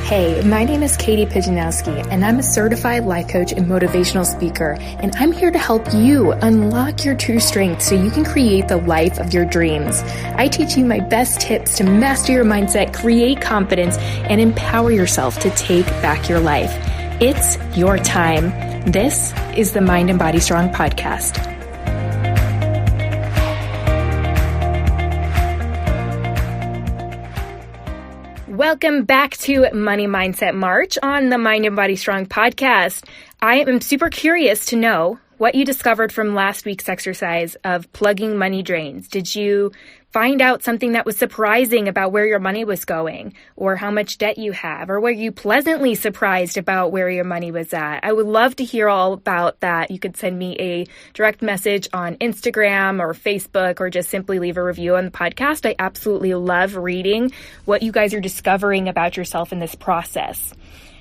Hey, my name is Katie Pijanowski, and I'm a certified life coach and motivational speaker, and I'm here to help you unlock your true strength so you can create the life of your dreams. I teach you my best tips to master your mindset, create confidence, and empower yourself to take back your life. It's your time. This is the Mind and Body Strong podcast. Welcome back to Money Mindset March on the Mind and Body Strong podcast. I am super curious to know what you discovered from last week's exercise of plugging money drains. Did you find out something that was surprising about where your money was going, or how much debt you have, or were you pleasantly surprised about where your money was at? I would love to hear all about that. You could send me a direct message on Instagram or Facebook, or just simply leave a review on the podcast. I absolutely love reading what you guys are discovering about yourself in this process.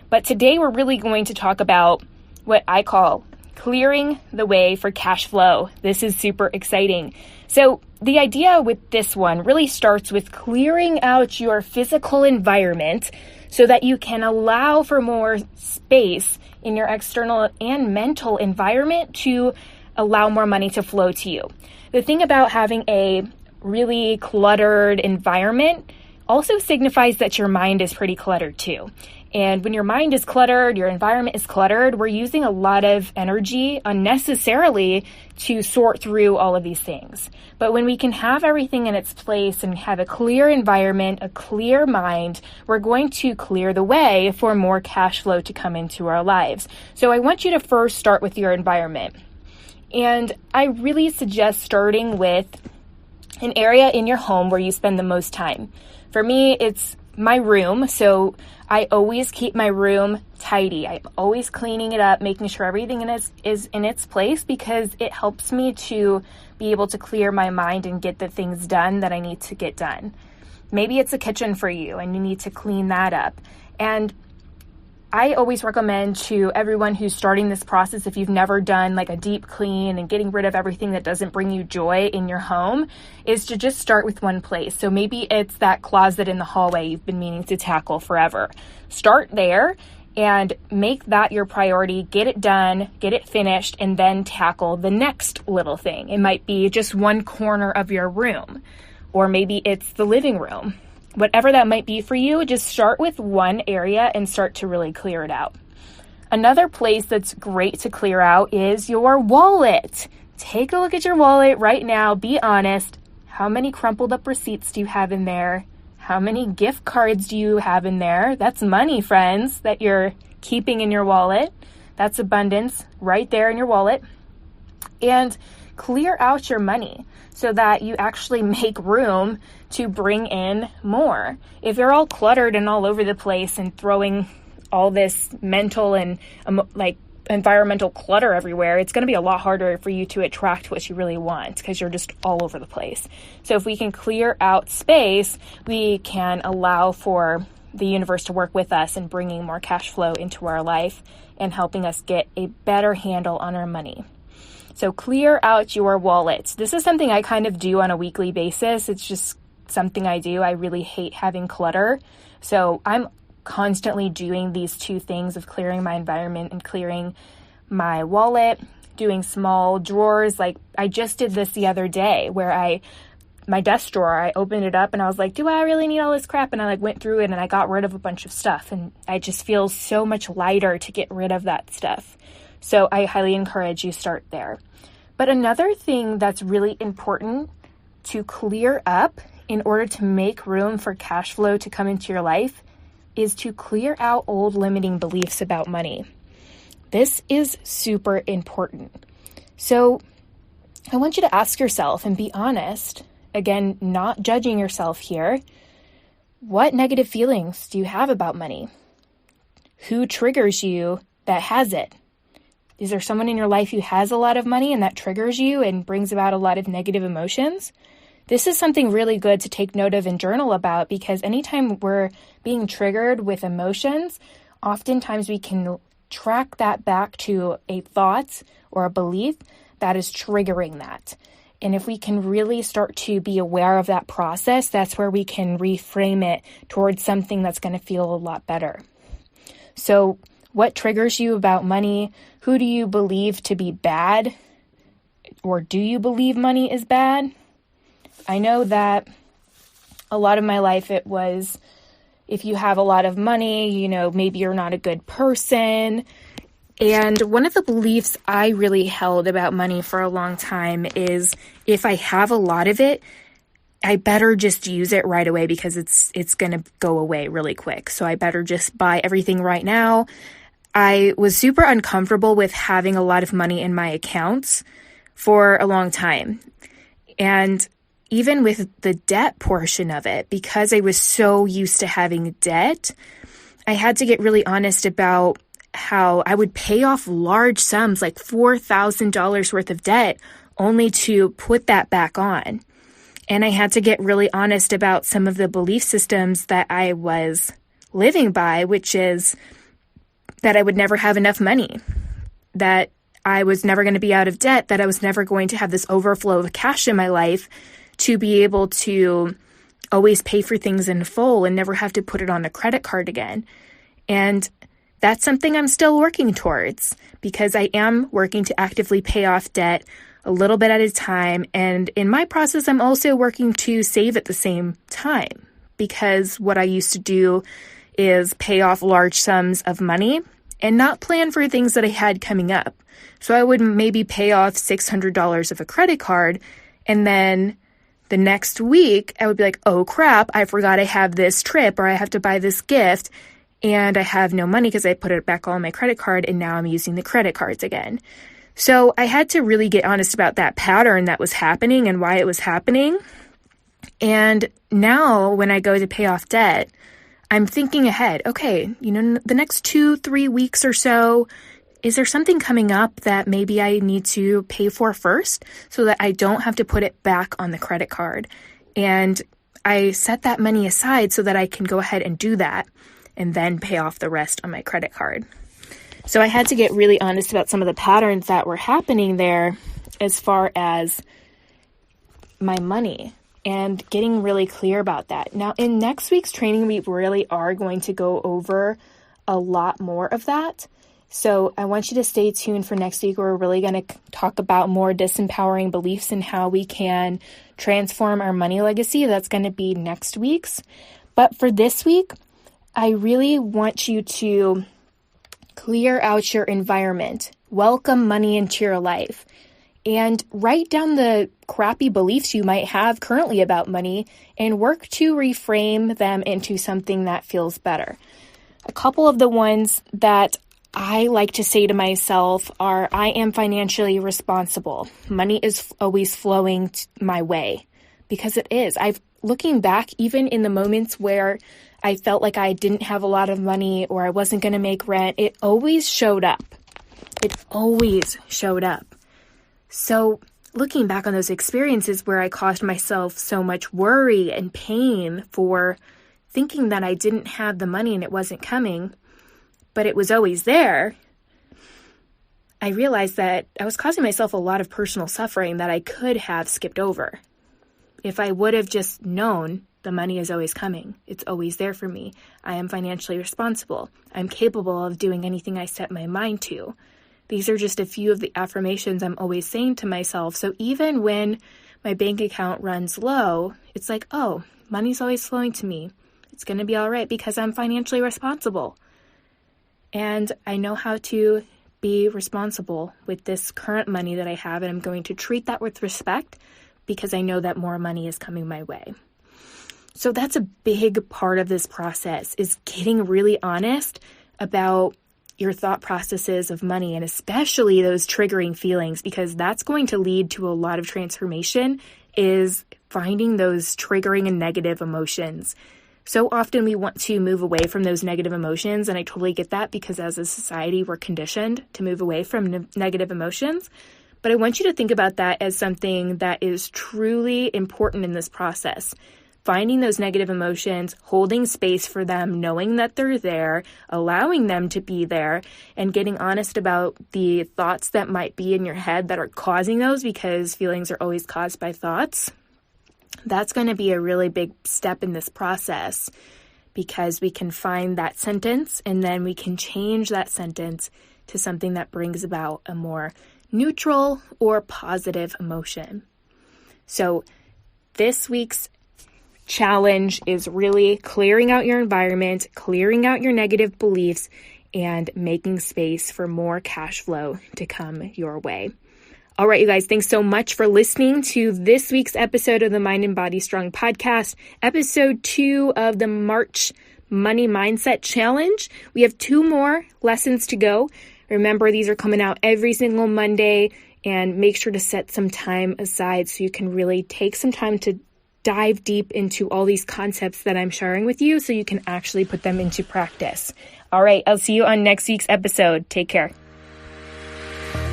But today we're really going to talk about what I call clearing the way for cash flow. This is super exciting. So the idea with this one really starts with clearing out your physical environment so that you can allow for more space in your external and mental environment to allow more money to flow to you. The thing about having a really cluttered environment also signifies that your mind is pretty cluttered too. And when your mind is cluttered, your environment is cluttered, we're using a lot of energy unnecessarily to sort through all of these things. But when we can have everything in its place and have a clear environment, a clear mind, we're going to clear the way for more cash flow to come into our lives. So I want you to first start with your environment. And I really suggest starting with an area in your home where you spend the most time. For me, it's my room. So I always keep my room tidy. I'm always cleaning it up, making sure everything is in its place, because it helps me to be able to clear my mind and get the things done that I need to get done. Maybe it's a kitchen for you and you need to clean that up. And I always recommend to everyone who's starting this process, if you've never done like a deep clean and getting rid of everything that doesn't bring you joy in your home, is to just start with one place. So maybe it's that closet in the hallway you've been meaning to tackle forever. Start there and make that your priority. Get it done, get it finished, and then tackle the next little thing. It might be just one corner of your room, or maybe it's the living room. Whatever that might be for you, just start with one area and start to really clear it out. Another place that's great to clear out is your wallet. Take a look at your wallet right now. Be honest. How many crumpled up receipts do you have in there? How many gift cards do you have in there? That's money, friends, that you're keeping in your wallet. That's abundance right there in your wallet. And clear out your money so that you actually make room to bring in more. If you're all cluttered and all over the place and throwing all this mental and environmental clutter everywhere, it's going to be a lot harder for you to attract what you really want, because you're just all over the place. So if we can clear out space, we can allow for the universe to work with us in bringing more cash flow into our life and helping us get a better handle on our money. So clear out your wallet. This is something I kind of do on a weekly basis. It's just something I do. I really hate having clutter. So I'm constantly doing these two things of clearing my environment and clearing my wallet, doing small drawers. Like I just did this the other day where my desk drawer, I opened it up and I was like, do I really need all this crap? And I went through it and I got rid of a bunch of stuff. And I just feel so much lighter to get rid of that stuff. So I highly encourage you start there. But another thing that's really important to clear up in order to make room for cash flow to come into your life is to clear out old limiting beliefs about money. This is super important. So I want you to ask yourself and be honest, again, not judging yourself here. What negative feelings do you have about money? Who triggers you that has it? Is there someone in your life who has a lot of money and that triggers you and brings about a lot of negative emotions? This is something really good to take note of and journal about, because anytime we're being triggered with emotions, oftentimes we can track that back to a thought or a belief that is triggering that. And if we can really start to be aware of that process, that's where we can reframe it towards something that's going to feel a lot better. So what triggers you about money? Who do you believe to be bad? Or do you believe money is bad? I know that a lot of my life it was, if you have a lot of money, maybe you're not a good person. And one of the beliefs I really held about money for a long time is if I have a lot of it, I better just use it right away because it's going to go away really quick. So I better just buy everything right now. I was super uncomfortable with having a lot of money in my accounts for a long time. And even with the debt portion of it, because I was so used to having debt, I had to get really honest about how I would pay off large sums, like $4,000 worth of debt, only to put that back on. And I had to get really honest about some of the belief systems that I was living by, which is that I would never have enough money, that I was never going to be out of debt, that I was never going to have this overflow of cash in my life to be able to always pay for things in full and never have to put it on a credit card again. And that's something I'm still working towards because I am working to actively pay off debt a little bit at a time. And in my process, I'm also working to save at the same time because what I used to do is pay off large sums of money and not plan for things that I had coming up. So I would maybe pay off $600 of a credit card, and then the next week I would be like, oh crap, I forgot I have this trip or I have to buy this gift and I have no money because I put it back on my credit card and now I'm using the credit cards again. So I had to really get honest about that pattern that was happening and why it was happening. And now when I go to pay off debt, I'm thinking ahead, okay, the next 2-3 weeks or so, is there something coming up that maybe I need to pay for first so that I don't have to put it back on the credit card? And I set that money aside so that I can go ahead and do that and then pay off the rest on my credit card. So I had to get really honest about some of the patterns that were happening there as far as my money and getting really clear about that. Now, in next week's training, we really are going to go over a lot more of that. So I want you to stay tuned for next week. We're really going to talk about more disempowering beliefs and how we can transform our money legacy. That's going to be next week's. But for this week, I really want you to clear out your environment, welcome money into your life, and write down the crappy beliefs you might have currently about money and work to reframe them into something that feels better. A couple of the ones that I like to say to myself are, I am financially responsible. Money is always flowing my way, because it is. Looking back, even in the moments where I felt like I didn't have a lot of money or I wasn't going to make rent, it always showed up. It always showed up. So looking back on those experiences where I caused myself so much worry and pain for thinking that I didn't have the money and it wasn't coming, but it was always there, I realized that I was causing myself a lot of personal suffering that I could have skipped over. If I would have just known the money is always coming, it's always there for me, I am financially responsible, I'm capable of doing anything I set my mind to. These are just a few of the affirmations I'm always saying to myself. So even when my bank account runs low, it's like, oh, money's always flowing to me. It's going to be all right because I'm financially responsible. And I know how to be responsible with this current money that I have, and I'm going to treat that with respect because I know that more money is coming my way. So that's a big part of this process, is getting really honest about your thought processes of money, and especially those triggering feelings, because that's going to lead to a lot of transformation, is finding those triggering and negative emotions. So often we want to move away from those negative emotions, and I totally get that because as a society, we're conditioned to move away from negative emotions. But I want you to think about that as something that is truly important in this process. Finding those negative emotions, holding space for them, knowing that they're there, allowing them to be there, and getting honest about the thoughts that might be in your head that are causing those, because feelings are always caused by thoughts. That's going to be a really big step in this process, because we can find that sentence and then we can change that sentence to something that brings about a more neutral or positive emotion. So this week's challenge is really clearing out your environment, clearing out your negative beliefs, and making space for more cash flow to come your way. All right, you guys, thanks so much for listening to this week's episode of the Mind and Body Strong podcast, episode 2 of the March Money Mindset Challenge. We have 2 more lessons to go. Remember, these are coming out every single Monday, and make sure to set some time aside so you can really take some time to dive deep into all these concepts that I'm sharing with you so you can actually put them into practice. All right, I'll see you on next week's episode. Take care.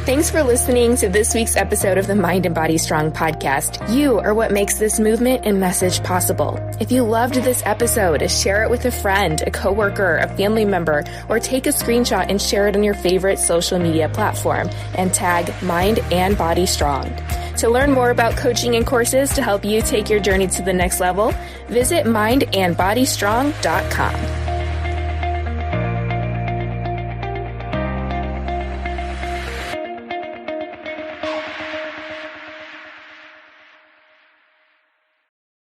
Thanks for listening to this week's episode of the Mind and Body Strong podcast. You are what makes this movement and message possible. If you loved this episode, share it with a friend, a coworker, a family member, or take a screenshot and share it on your favorite social media platform and tag Mind and Body Strong. To learn more about coaching and courses to help you take your journey to the next level, visit mindandbodystrong.com.